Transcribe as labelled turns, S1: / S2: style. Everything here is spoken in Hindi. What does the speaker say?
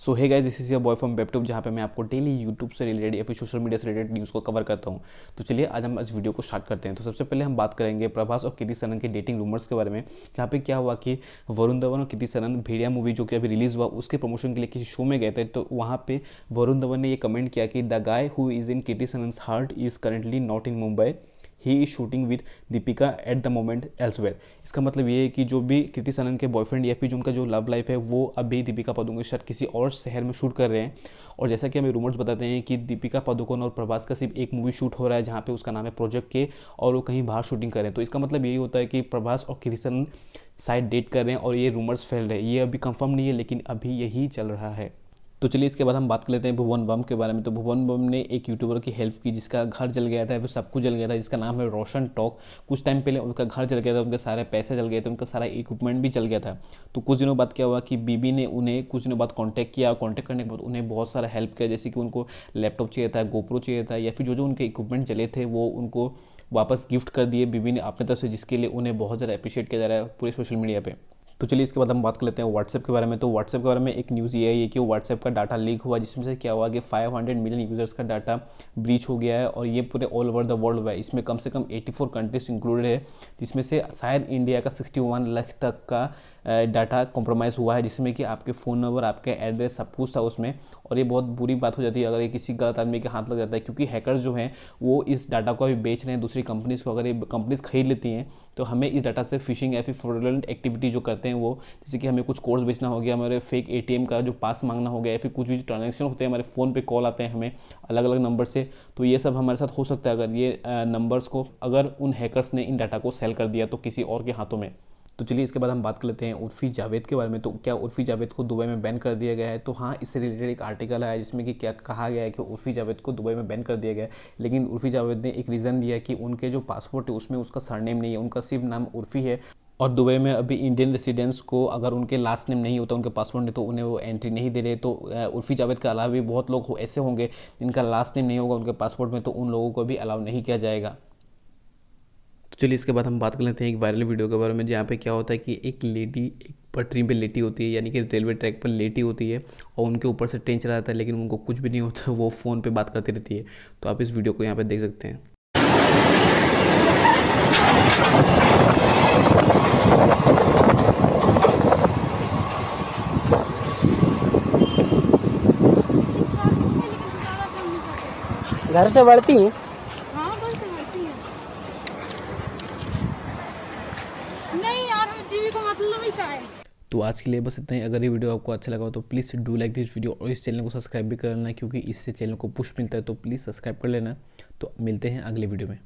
S1: So hey guys, this is your boy from WebTube, जहाँ पे मैं आपको डेली यूट्यूब से रिलेटेड या फिर सोशल मीडिया से रिलेटेड न्यूज़ को कवर करता हूँ। तो चलिए आज हम इस वीडियो को स्टार्ट करते हैं। तो सबसे पहले हम बात करेंगे प्रभास और कृति सनन के डेटिंग रूमर्स के बारे में, जहाँ पे क्या हुआ कि वरुण धवन और कृति सनन भेड़िया मूवी जो कि अभी रिलीज़ हुआ उसके प्रमोशन के लिए किसी शो में गए थे। तो वहाँ पे वरुण धवन ने ये कमेंट किया कि the guy who is in Kriti Sanon's heart is currently not in Mumbai, he is shooting with Deepika at the moment elsewhere. इसका मतलब ये है कि जो भी कृति सनन के बॉयफ्रेंड या फिर जो उनका जो लव लाइफ है वो अभी दीपिका पादुकोण के साथ किसी और शहर में शूट कर रहे हैं। और जैसा कि हमें रूमर्स बताते हैं कि दीपिका पादुकोण और प्रभास का सिर्फ एक मूवी शूट हो रहा है जहाँ पे उसका नाम है प्रोजेक्ट के, और वो कहीं बाहर शूटिंग कर रहे हैं। तो इसका मतलब यही होता है कि प्रभास और कृति सनन शायद डेट कर रहे हैं और ये रूमर्स फैल रहे हैं। ये अभी कंफर्म नहीं है लेकिन अभी यही चल रहा है। तो चलिए इसके बाद हम बात कर लेते हैं भुवन बम के बारे में। तो भुवन बम ने एक यूट्यूबर की हेल्प की जिसका घर जल गया था, फिर सब कुछ जल गया था, जिसका नाम है रोशन टॉक। कुछ टाइम पहले उनका घर जल गया था, उनके सारे पैसे जल गए थे, उनका सारा इक्विपमेंट भी जल गया था। तो कुछ दिनों बाद क्या हुआ कि बीबी ने उन्हें कुछ दिनों बाद कॉन्टैक्ट किया, और कॉन्टैक्ट करने के बाद उन्हें बहुत सारा हेल्प किया, जैसे कि उनको लैपटॉप चाहिए था, गोप्रो चाहिए था, या फिर जो जो उनके इक्विपमेंट जले थे वो उनको वापस गिफ्ट कर दिए बीबी ने अपने तरफ से, जिसके लिए उन्हें बहुत ज़्यादा अप्रिशिएट किया जा रहा है पूरे सोशल मीडिया पे। तो चलिए इसके बाद हम बात कर लेते हैं व्हाट्सएप के बारे में। तो व्हाट्सएप के बारे में एक न्यूज़ ये है कि व्हाट्सएप का डाटा लीक हुआ, जिसमें से क्या हुआ कि 500 मिलियन यूजर्स का डाटा ब्रीच हो गया है, और ये पूरे ऑल ओवर द वर्ल्ड हुआ है। इसमें कम से कम 84 कंट्रीज इंक्लूडेड है, जिसमें से शायद इंडिया का 61 लाख तक का डाटा कॉम्प्रोमाइज़ हुआ है, जिसमें कि आपके फ़ोन नंबर, आपके एड्रेस, सब कुछ था उसमें। और ये बहुत बुरी बात हो जाती है अगर ये किसी गलत आदमी के हाथ लग जाता है, क्योंकि हैकर्स जो हैं वो इस डाटा को अभी बेच रहे हैं दूसरी कंपनीज़ को। अगर ये कंपनीज़ खरीद लेती हैं तो हमें इस डाटा से फिशिंग या फिर फ्रॉडलेंट एक्टिविटी जो करते हैं वो, जैसे कि हमें कुछ कोर्स बेचना हो गया, हमारे फेक एटीएम का जो पास मांगना हो गया, या फिर कुछ भी ट्रांजैक्शन होते हैं, हमारे फ़ोन पे कॉल आते हैं हमें अलग अलग नंबर से, तो ये सब हमारे साथ हो सकता है अगर ये नंबर्स को, अगर उन हैकर्स ने इन डाटा को सेल कर दिया तो किसी और के हाथों में। तो चलिए इसके बाद हम बात कर लेते हैं उर्फ़ी जावेद के बारे में। तो क्या उर्फ़ी जावेद को दुबई में बैन कर दिया गया है? तो हाँ, इससे रिलेटेड एक आर्टिकल है जिसमें कि क्या कहा गया है कि उर्फ़ी जावेद को दुबई में बैन कर दिया गया है, लेकिन उर्फ़ी जावेद ने एक रीज़न दिया कि उनके जो पासपोर्ट है उसमें उसका सरनेम नहीं है, उनका सिर्फ नाम उर्फ़ी है। और दुबई में अभी इंडियन रेसिडेंट्स को अगर उनके लास्ट नेम नहीं होता उनके पासपोर्ट में, तो उन्हें वो एंट्री नहीं दे रहे। तो उर्फ़ी जावेद के अलावा भी बहुत लोग ऐसे होंगे जिनका लास्ट नेम नहीं होगा उनके पासपोर्ट में, तो उन लोगों को भी अलाउ नहीं किया जाएगा। तो चलिए इसके बाद हम बात कर लेते हैं एक वायरल वीडियो के बारे में, जहाँ पे क्या होता है कि एक लेडी एक पटरी पे लेटी होती है, यानी कि रेलवे ट्रैक पर लेटी होती है, और उनके ऊपर से ट्रेन चला जाता है लेकिन उनको कुछ भी नहीं होता, वो फ़ोन पे बात करती रहती है। तो आप इस वीडियो को यहाँ पे देख सकते हैं।
S2: घर से बढ़ती हैं।
S3: हाँ बस समझती है। नहीं यार, जीवी को मतलब ही क्या है।
S1: तो आज के लिए बस इतना ही। अगर ये वीडियो आपको अच्छा लगा हो तो please do like this video, और इस चैनल को सब्सक्राइब भी कर लेना, क्योंकि इससे चैनल को पुश मिलता है। तो प्लीज़ सब्सक्राइब कर लेना। तो मिलते हैं अगले वीडियो में।